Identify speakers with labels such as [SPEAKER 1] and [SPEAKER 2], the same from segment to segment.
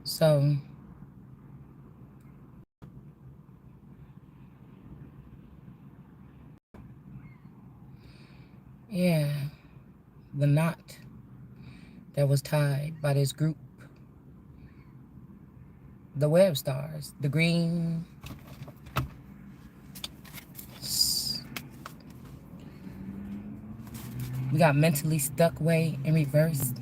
[SPEAKER 1] So, yeah, the knot that was tied by this group, the web stars, the green. We got mentally stuck way in reverse.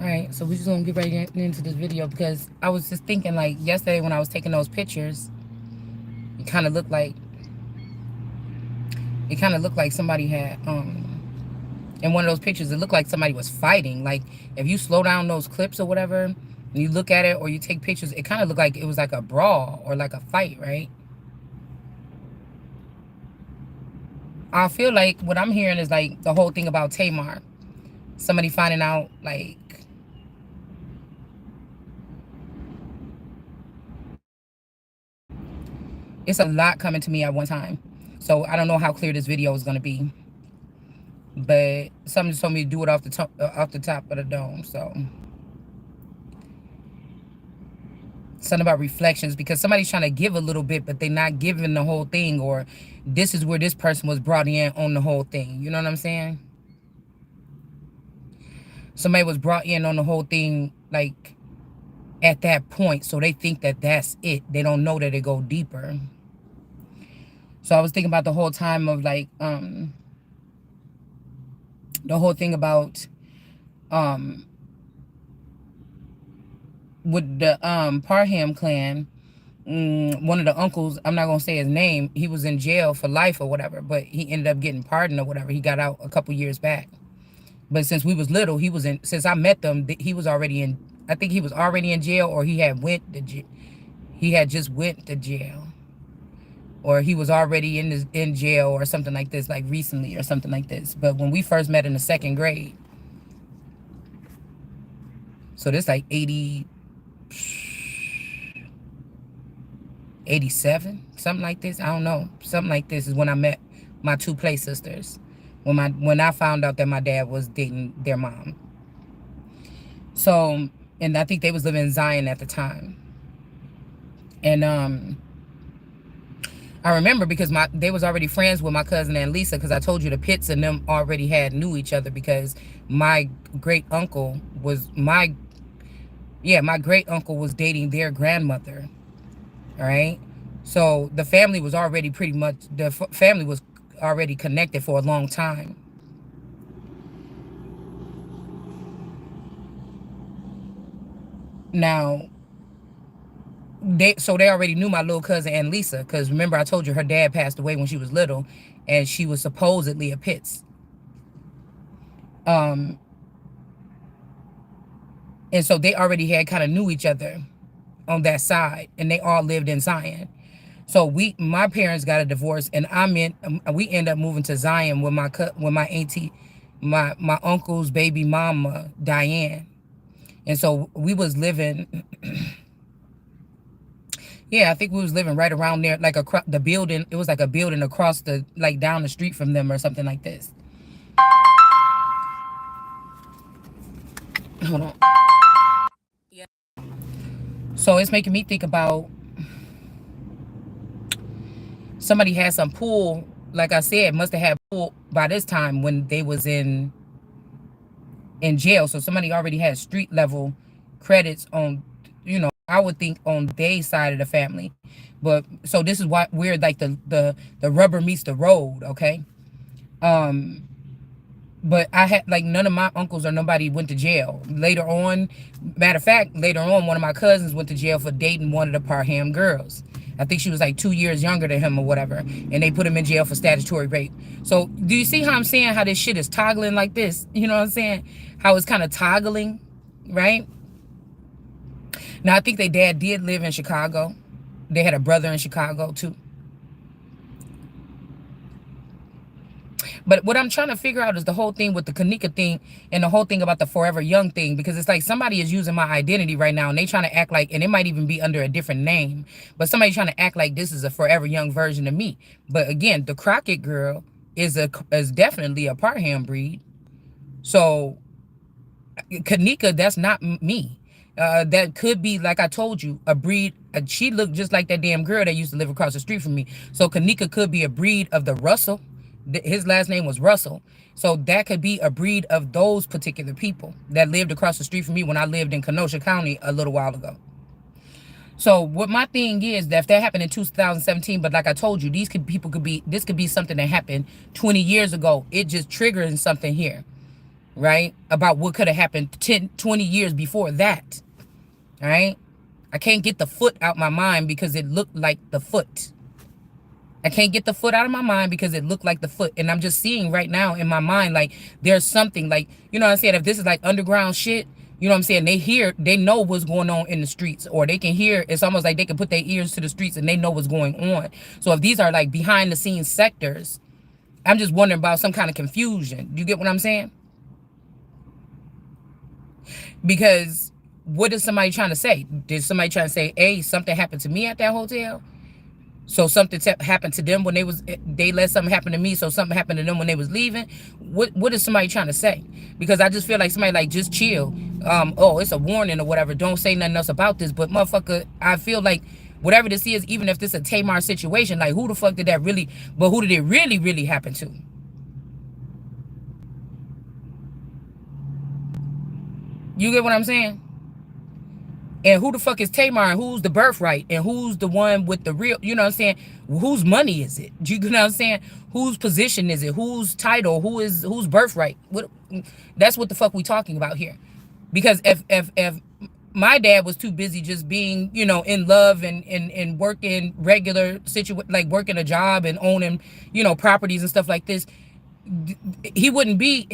[SPEAKER 1] All right, so we're just gonna get right into this video because I was just thinking, like, yesterday when I was taking those pictures, it kind of looked like somebody had in one of those pictures, it looked like somebody was fighting. Like, if you slow down those clips or whatever, and you look at it or you take pictures, it kind of looked like it was like a brawl or like a fight, right? I feel like what I'm hearing is like the whole thing about Tamar. Somebody finding out, like, it's a lot coming to me at one time. So I don't know how clear this video is going to be. But somebody just told me to do it off the top of the dome. So something about reflections, because somebody's trying to give a little bit, but they're not giving the whole thing, or this is where this person was brought in on the whole thing. You know what I'm saying? Somebody was brought in on the whole thing, like, at that point, so they think that that's it. They don't know that it go deeper. So I was thinking about the whole time of, like, the whole thing about with the Parham clan. One of the uncles, I'm not gonna say his name, he was in jail for life or whatever, but he ended up getting pardoned or whatever. He got out a couple years back. But since we was little, he was in. Since I met them, he was already in. I think he was already in jail, or he had just went to jail, or he was already in jail or something like this, like recently or something like this. But when we first met in the second grade, so this like 87, something like this. I don't know. Something like this is when I met my two play sisters. When I found out that my dad was dating their mom. So, and I think they was living in Zion at the time. And I remember because they was already friends with my cousin and Lisa, because I told you the Pitts and them already knew each other, because my great uncle was my great uncle was dating their grandmother. All right. So the family was already family was already connected for a long time. Now, they already knew my little cousin and Lisa, because remember I told you her dad passed away when she was little, and she was supposedly a Pitts. And so they already had kind of knew each other on that side, and they all lived in Zion. So my parents got a divorce, and we end up moving to Zion with my auntie, my uncle's baby mama, Diane. And so we was living, yeah, I think we was living right around there, like across the building. It was like a building across like down the street from them or something like this. Hold on. Yeah. So it's making me think about somebody had some pool, like I said, must have had pool by this time when they was in jail. So somebody already had street level credits on, I would think on their side of the family. But so this is why we're like the rubber meets the road, okay? But I had, like, none of my uncles or nobody went to jail. Later on, matter of fact, later on, one of my cousins went to jail for dating one of the Parham girls. I think she was like 2 years younger than him or whatever. And they put him in jail for statutory rape. So do you see how I'm saying how this shit is toggling like this? You know what I'm saying? How it's kind of toggling, right? Now, I think their dad did live in Chicago. They had a brother in Chicago too. But what I'm trying to figure out is the whole thing with the Kanika thing, and the whole thing about the Forever Young thing, because it's like somebody is using my identity right now, and they trying to act like, and it might even be under a different name, but somebody's trying to act like this is a Forever Young version of me. But again, the Crockett girl is definitely a Parham breed. So Kanika, that's not me. That could be, like I told you, a breed. She looked just like that damn girl that used to live across the street from me. So Kanika could be a breed of the Russell. His last name was Russell. So that could be a breed of those particular people that lived across the street from me when I lived in Kenosha County a little while ago. So what my thing is that if that happened in 2017, but like I told you, this could be something that happened 20 years ago. It just triggering something here, right? About what could have happened 10, 20 years before that. All right. I can't get the foot out my mind because it looked like the foot. I can't get the foot out of my mind because it looked like the foot. And I'm just seeing right now in my mind, like there's something like, you know what I'm saying? If this is like underground shit, you know what I'm saying? They know what's going on in the streets, or they can hear. It's almost like they can put their ears to the streets and they know what's going on. So if these are like behind the scenes sectors, I'm just wondering about some kind of confusion. You get what I'm saying? Because what is somebody trying to say? Did somebody trying to say, hey, something happened to me at that hotel? So something happened to them when they let something happen to me, so something happened to them when they was leaving. What is somebody trying to say? Because I just feel like somebody like, just chill. Oh, it's a warning or whatever. Don't say nothing else about this. But motherfucker, I feel like whatever this is, even if this is a Tamar situation, like who the fuck did that really, but who did it really, really happen to? You get what I'm saying? And who the fuck is Tamar, and who's the birthright, and who's the one with the real, you know what I'm saying? Whose money is it? You know what I'm saying? Whose position is it? Whose title? Whose birthright? That's what the fuck we talking about here. Because if my dad was too busy just being, you know, in love and working regular like working a job and owning, you know, properties and stuff like this, he wouldn't be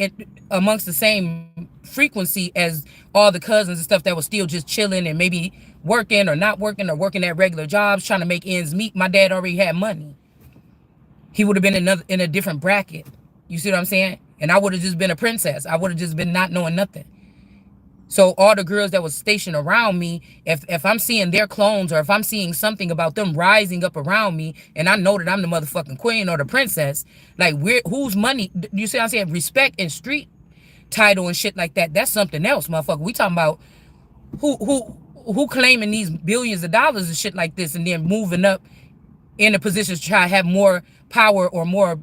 [SPEAKER 1] amongst the same frequency as all the cousins and stuff that was still just chilling and maybe working or not working or working at regular jobs trying to make ends meet. My dad already had money. He would have been in a different bracket. You see what I'm saying? And I would have just been a princess. I would have just been not knowing nothing. So all the girls that was stationed around me, if I'm seeing their clones, or if I'm seeing something about them rising up around me, and I know that I'm the motherfucking queen or the princess, like whose money? You see what I'm saying? Respect and street title and shit like that. That's something else, motherfucker. We talking about who claiming these billions of dollars and shit like this, and then moving up in a position to try to have more power or more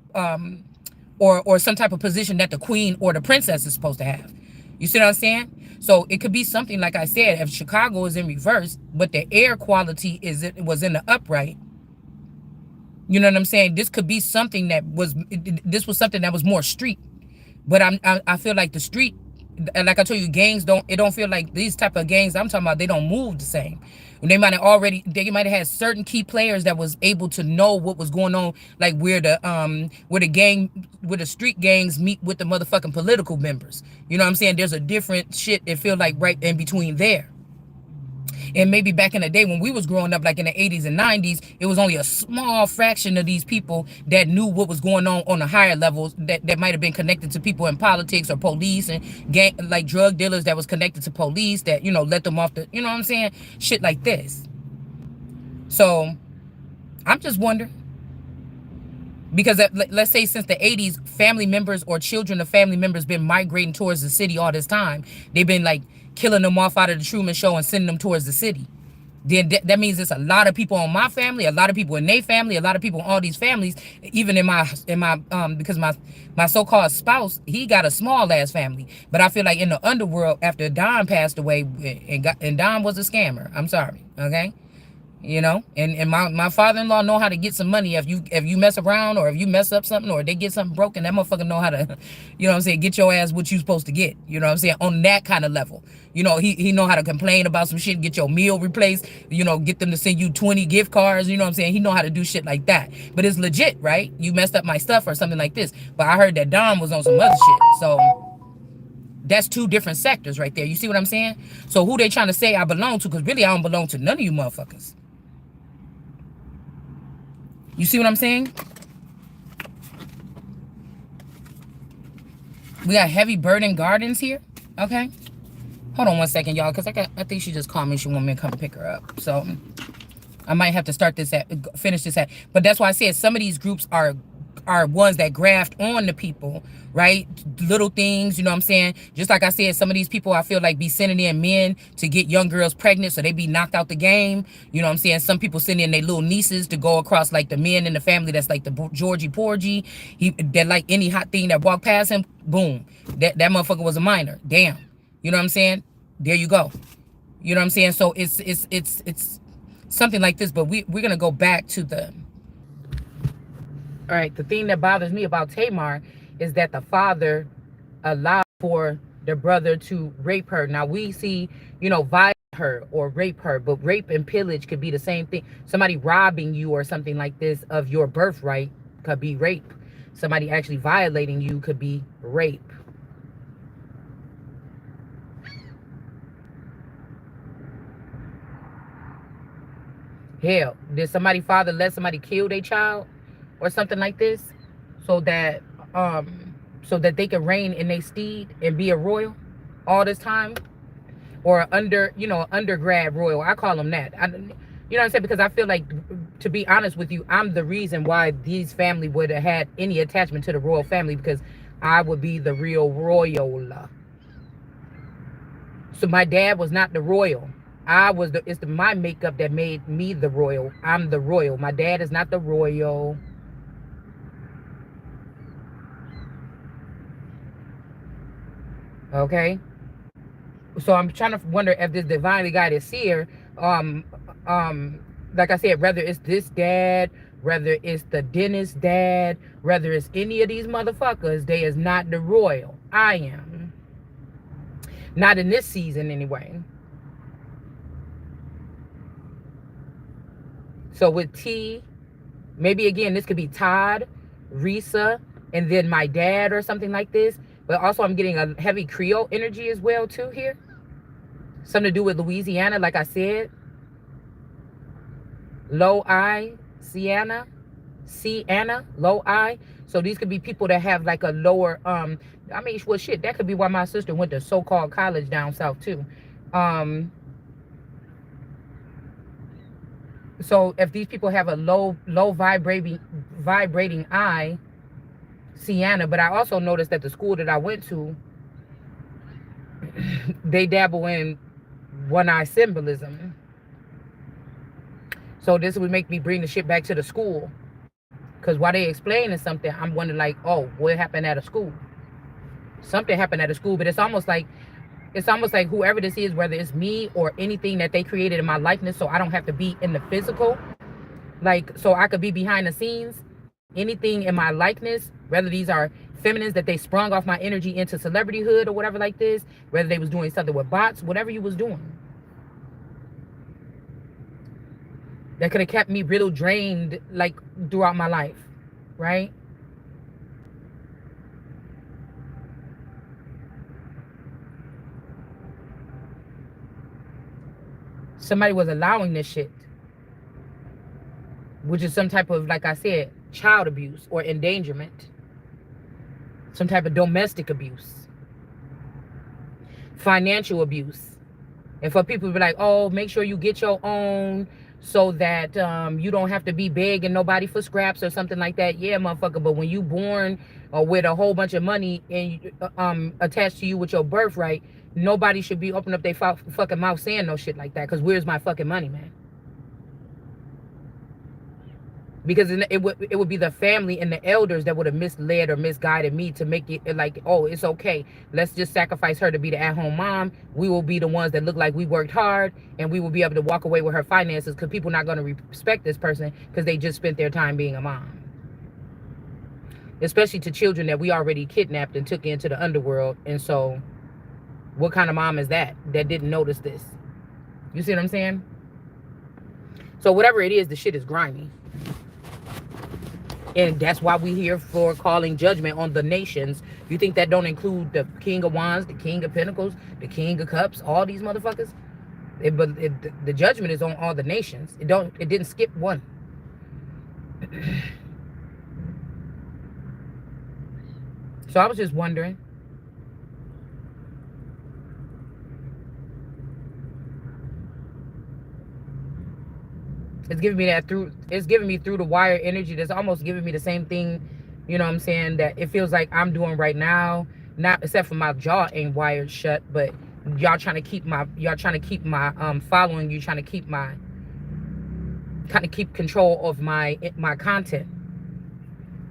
[SPEAKER 1] or some type of position that the queen or the princess is supposed to have. You see what I'm saying? So it could be something like I said, if Chicago is in reverse, but the air quality was in the upright. You know what I'm saying? This could be something that was something that was more street. But I feel like the street, like I told you, gangs don't feel like these type of gangs I'm talking about, they don't move the same. They might have had certain key players that was able to know what was going on, like where the street gangs meet with the motherfucking political members. You know what I'm saying? There's a different shit, it feel like, right in between there. And maybe back in the day when we was growing up, like in the 80s and 90s, it was only a small fraction of these people that knew what was going on the higher levels, that might have been connected to people in politics or police, and gang, like drug dealers that was connected to police that, you know, let them off the, you know what I'm saying? Shit like this. So I'm just wondering, because let's say since the 80s, family members or children of family members been migrating towards the city all this time. They've been like killing them off out of the Truman Show and sending them towards the city. Then that means it's a lot of people on my family, a lot of people in their family, a lot of people in all these families, even in my because my so-called spouse, he got a small ass family. But I feel like in the underworld, after Don passed away, and Don was a scammer. I'm sorry, okay? You know, and my father-in-law know how to get some money. If you mess around, or if you mess up something, or they get something broken, that motherfucker know how to, you know what I'm saying, get your ass what you supposed to get. You know what I'm saying? On that kind of level. You know, he know how to complain about some shit, get your meal replaced, you know, get them to send you 20 gift cards, you know what I'm saying? He know how to do shit like that. But it's legit, right? You messed up my stuff or something like this. But I heard that Don was on some other shit. So that's two different sectors right there. You see what I'm saying? So who they trying to say I belong to? Because really I don't belong to none of you motherfuckers. You see what I'm saying? We got heavy burden gardens here. Okay. Hold on one second, y'all, because I think she just called me. She want me to come pick her up. So I might have to finish this at. But that's why I said some of these groups are are ones that graft on the people, right? Little things, you know what I'm saying? Just like I said, some of these people I feel like be sending in men to get young girls pregnant so they be knocked out the game. You know what I'm saying? Some people send in their little nieces to go across like the men in the family that's like the Georgie Porgy. That like any hot thing that walked past him, boom. That motherfucker was a minor. Damn. You know what I'm saying? There you go. You know what I'm saying? So it's something like this, but we're gonna go back to the all right. The thing that bothers me about Tamar is that the father allowed for the brother to rape her. Now we see, violate her or rape her, but rape and pillage could be the same thing. Somebody robbing you or something like this of your birthright could be rape. Somebody actually violating you could be rape. Hell, did somebody father let somebody kill their child or something like this so that so that they could reign in their steed and be a royal all this time? Or undergrad royal. I call them that. You know what I'm saying? Because I feel like, to be honest with you, I'm the reason why these family would have had any attachment to the royal family, because I would be the real royal. So my dad was not the royal. It's my makeup that made me the royal. I'm the royal. My dad is not the royal. Okay? So I'm trying to wonder if this divinely guided seer, like I said, whether it's this dad, whether it's the dentist dad, whether it's any of these motherfuckers, they is not the royal. I am. Not in this season anyway. So with T, maybe again, this could be Todd, Risa, and then my dad or something like this. But also I'm getting a heavy Creole energy as well too here. Something to do with Louisiana, like I said. Low I, Sienna, Low I. So these could be people that have like a lower, well, shit, that could be why my sister went to so-called college down south too. So if these people have a low vibrating I, Sienna, but I also noticed that the school that I went to, they dabble in one eye symbolism. So this would make me bring the shit back to the school. Because while they explaining something, I'm wondering like, oh, what happened at a school? Something happened at a school, but it's almost like whoever this is, whether it's me or anything that they created in my likeness, so I don't have to be in the physical. Like, so I could be behind the scenes. Anything in my likeness, whether these are feminines that they sprung off my energy into celebrityhood or whatever like this, whether they was doing something with bots, whatever you was doing. That could have kept me real drained like throughout my life, right? Somebody was allowing this shit, which is some type of, like I said, child abuse or endangerment, some type of domestic abuse, financial abuse. And for people to be like, oh, make sure you get your own so that you don't have to be begging nobody for scraps or something like that. Yeah, motherfucker, but when you born with a whole bunch of money and attached to you with your birthright, nobody should be opening up their fucking mouth saying no shit like that, because where's my fucking money, man? Because it would be the family and the elders that would have misled or misguided me to make it like, oh, it's okay, let's just sacrifice her to be the at-home mom. We will be the ones that look like we worked hard, and we will be able to walk away with her finances, because people are not going to respect this person because they just spent their time being a mom. Especially to children that we already kidnapped and took into the underworld. And so what kind of mom is that didn't notice this? You see what I'm saying? So whatever it is, the shit is grimy. And that's why we here for calling judgment on the nations. You think that don't include the King of Wands, the King of Pentacles, the King of Cups, all these motherfuckers? The judgment is on all the nations. It didn't skip one. So I was just wondering. It's giving me that through the wire energy. That's almost giving me the same thing You know what I'm saying? That it feels like I'm doing right now. Not except for my jaw ain't wired shut, but y'all trying to keep my following you, trying to keep my kind of keep control of my content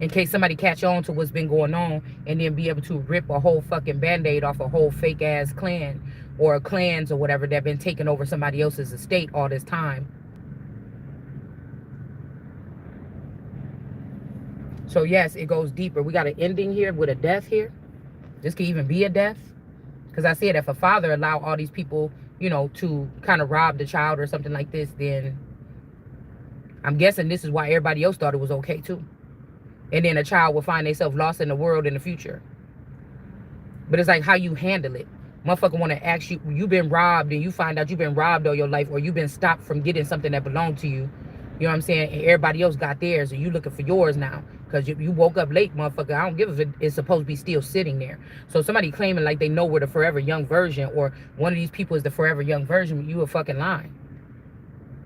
[SPEAKER 1] in case somebody catch on to what's been going on, and then be able to rip a whole fucking band-aid off a whole fake ass clan or clans or whatever that been taking over somebody else's estate all this time. So yes, it goes deeper. We got an ending here with a death here. This could even be a death. Because I said if a father allow all these people, you know, to kind of rob the child or something like this, then I'm guessing this is why everybody else thought it was okay too. And then a child will find themselves lost in the world in the future. But it's like how you handle it. Motherfucker want to ask you, you been robbed, and you find out you've been robbed all your life, or you've been stopped from getting something that belonged to you. You know what I'm saying? And everybody else got theirs, and you looking for yours now. Because you woke up late, motherfucker. I don't give a if it's supposed to be still sitting there. So somebody claiming like they know we're the forever young version, or one of these people is the forever young version, you a fucking lying.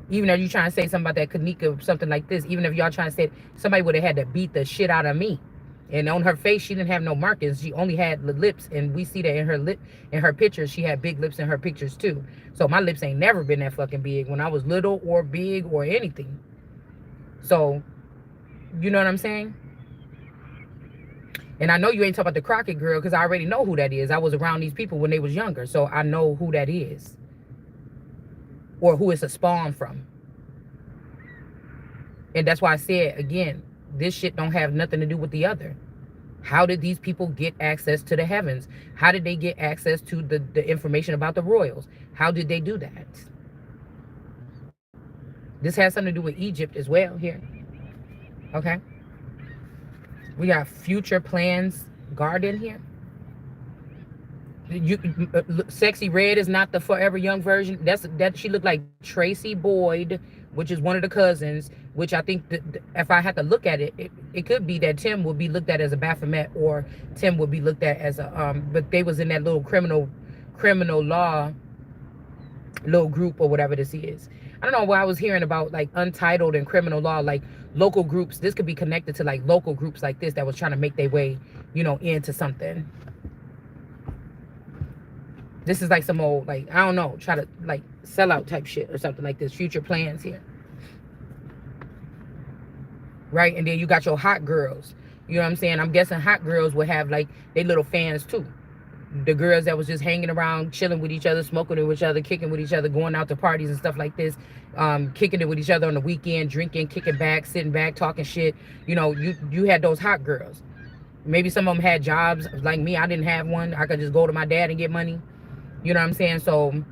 [SPEAKER 1] Even if you trying to say something about that Kanika or something like this, even if y'all trying to say somebody would have had to beat the shit out of me. And on her face, she didn't have no markings. She only had the lips, and we see that in her pictures, she had big lips in her pictures too. So my lips ain't never been that fucking big when I was little or big or anything. So, you know what I'm saying? And I know you ain't talking about the Crockett girl, because I already know who that is. I was around these people when they was younger, so I know who that is. Or who it's a spawn from. And that's why I said, again, this shit don't have nothing to do with the other. How did these people get access to the heavens? How did they get access to the information about the royals? How did they do that? This has something to do with Egypt as well here. Okay. We got future plans garden here. Sexy Red is not the forever young version. That she looked like Tracy Boyd, which is one of the cousins. Which I think if I had to look at it, it could be that Tim would be looked at as a Baphomet, or Tim would be looked at as a But they was in that little criminal law little group or whatever this is. I don't know why I was hearing about like Untitled and criminal law, like local groups. This could be connected to like local groups like this that was trying to make their way, you know, into something. This is like some old, like, I don't know, try to like sell out type shit or something like this. Future plans here. Right? And then you got your hot girls. You know what I'm saying? I'm guessing hot girls would have like they little fans too. The girls that was just hanging around, chilling with each other, smoking with each other, kicking with each other, going out to parties and stuff like this, kicking it with each other on the weekend, drinking, kicking back, sitting back, talking shit. You know, you had those hot girls. Maybe some of them had jobs like me. I didn't have one. I could just go to my dad and get money. You know what I'm saying? So,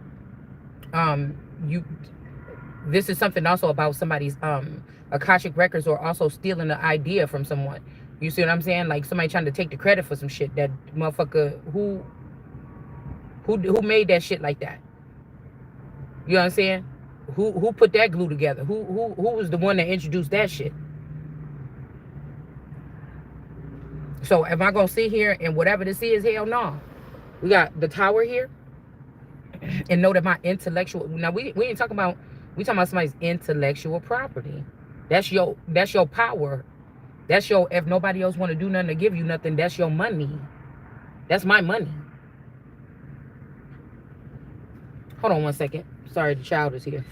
[SPEAKER 1] this is something also about somebody's Akashic records, or also stealing the idea from someone. You see what I'm saying? Like somebody trying to take the credit for some shit that motherfucker who made that shit like that. You know what I'm saying? Who put that glue together? Who was the one that introduced that shit? So am I gonna sit here and whatever this is? Hell no. We got the tower here, and know that my intellectual. Now we ain't talking about. We talking about somebody's intellectual property. That's your power. That's your, if nobody else want to do nothing to give you nothing, that's your money. That's my money. Hold on one second. Sorry, the child is here.